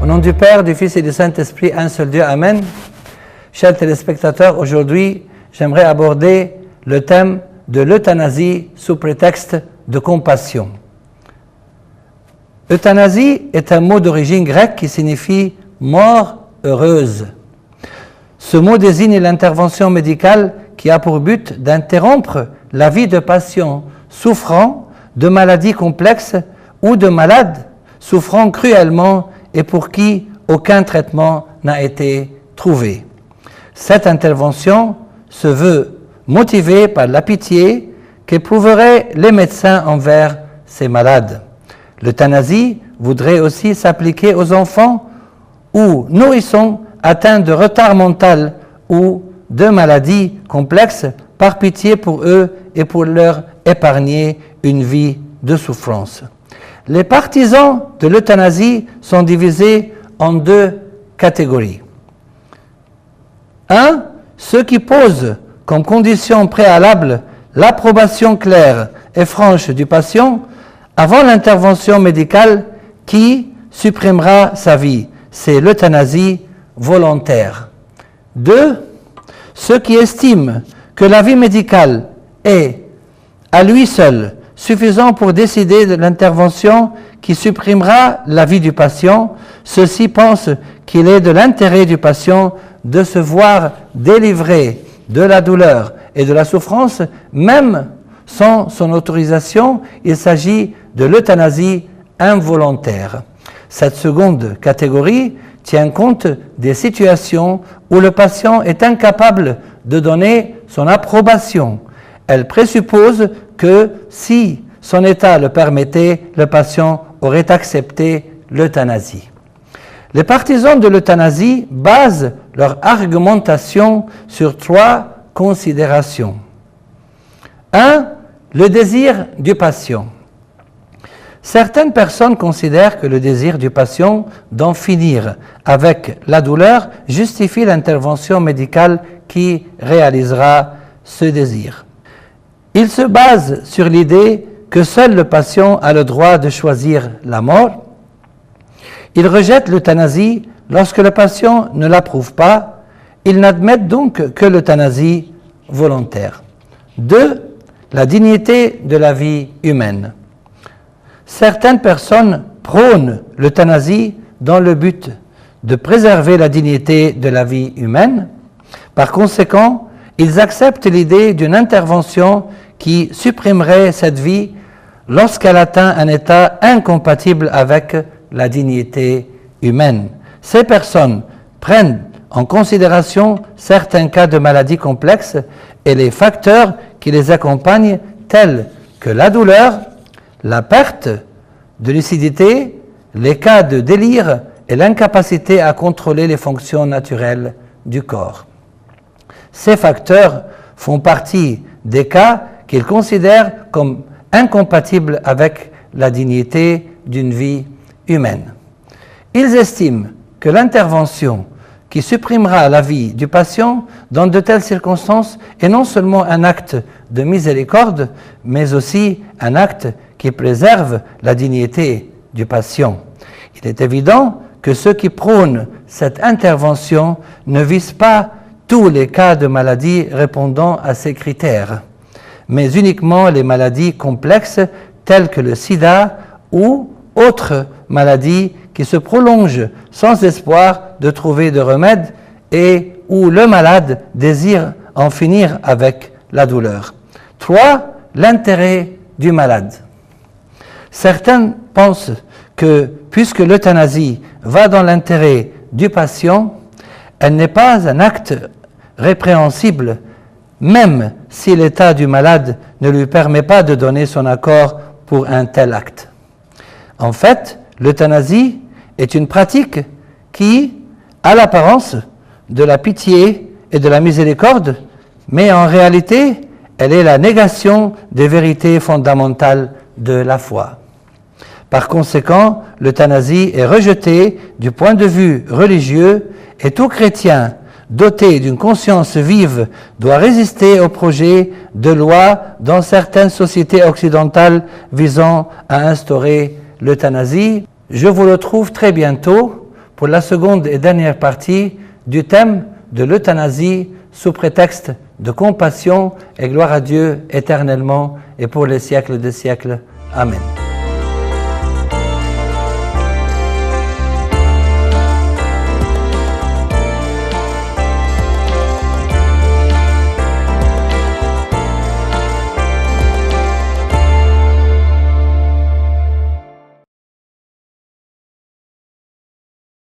nom du Père, du Fils et du Saint-Esprit, un seul Dieu, Amen. Chers téléspectateurs, aujourd'hui, j'aimerais aborder le thème de l'euthanasie sous prétexte de compassion. Euthanasie est un mot d'origine grecque qui signifie « mort heureuse ». Ce mot désigne l'intervention médicale qui a pour but d'interrompre la vie de patients souffrant de maladies complexes ou de malades souffrant cruellement et pour qui aucun traitement n'a été trouvé. Cette intervention se veut motivée par la pitié qu'éprouveraient les médecins envers ces malades. L'euthanasie voudrait aussi s'appliquer aux enfants ou nourrissons atteints de retard mental ou de maladies complexes par pitié pour eux et pour leur épargner une vie de souffrance. Les partisans de l'euthanasie sont divisés en deux catégories. 1. Ceux qui posent comme condition préalable l'approbation claire et franche du patient avant l'intervention médicale qui supprimera sa vie. C'est l'euthanasie volontaire. 2. Ceux qui estiment que l'avis médical est à lui seul suffisant pour décider de l'intervention qui supprimera la vie du patient. Ceux-ci pensent qu'il est de l'intérêt du patient de se voir délivré de la douleur et de la souffrance, même sans son autorisation. Il s'agit de l'euthanasie involontaire. Cette seconde catégorie tient compte des situations où le patient est incapable de donner son approbation. Elle présuppose que si son état le permettait, le patient aurait accepté l'euthanasie. Les partisans de l'euthanasie basent leur argumentation sur 3 considérations. 1. Le désir du patient. Certaines personnes considèrent que le désir du patient d'en finir avec la douleur justifie l'intervention médicale qui réalisera ce désir. Ils se basent sur l'idée que seul le patient a le droit de choisir la mort. Ils rejettent l'euthanasie lorsque le patient ne l'approuve pas. Ils n'admettent donc que l'euthanasie volontaire. 2. La dignité de la vie humaine. Certaines personnes prônent l'euthanasie dans le but de préserver la dignité de la vie humaine. Par conséquent, ils acceptent l'idée d'une intervention qui supprimerait cette vie lorsqu'elle atteint un état incompatible avec la dignité humaine. Ces personnes prennent en considération certains cas de maladies complexes et les facteurs qui les accompagnent, tels que la douleur, la perte de lucidité, les cas de délire et l'incapacité à contrôler les fonctions naturelles du corps. Ces facteurs font partie des cas qu'ils considèrent comme incompatibles avec la dignité d'une vie humaine. Ils estiment que l'intervention qui supprimera la vie du patient dans de telles circonstances est non seulement un acte de miséricorde, mais aussi un acte qui préserve la dignité du patient. Il est évident que ceux qui prônent cette intervention ne visent pas tous les cas de maladies répondant à ces critères, mais uniquement les maladies complexes telles que le sida ou autres maladies qui se prolongent sans espoir de trouver de remède et où le malade désire en finir avec la douleur. 3. L'intérêt du malade. Certains pensent que puisque l'euthanasie va dans l'intérêt du patient, elle n'est pas un acte répréhensible, même si l'état du malade ne lui permet pas de donner son accord pour un tel acte. En fait, l'euthanasie est une pratique qui a l'apparence de la pitié et de la miséricorde, mais en réalité, elle est la négation des vérités fondamentales de la foi. Par conséquent, l'euthanasie est rejetée du point de vue religieux et tout chrétien doté d'une conscience vive doit résister au projet de loi dans certaines sociétés occidentales visant à instaurer l'euthanasie. Je vous retrouve très bientôt pour la seconde et dernière partie du thème de l'euthanasie sous prétexte de compassion, et gloire à Dieu éternellement et pour les siècles des siècles. Amen.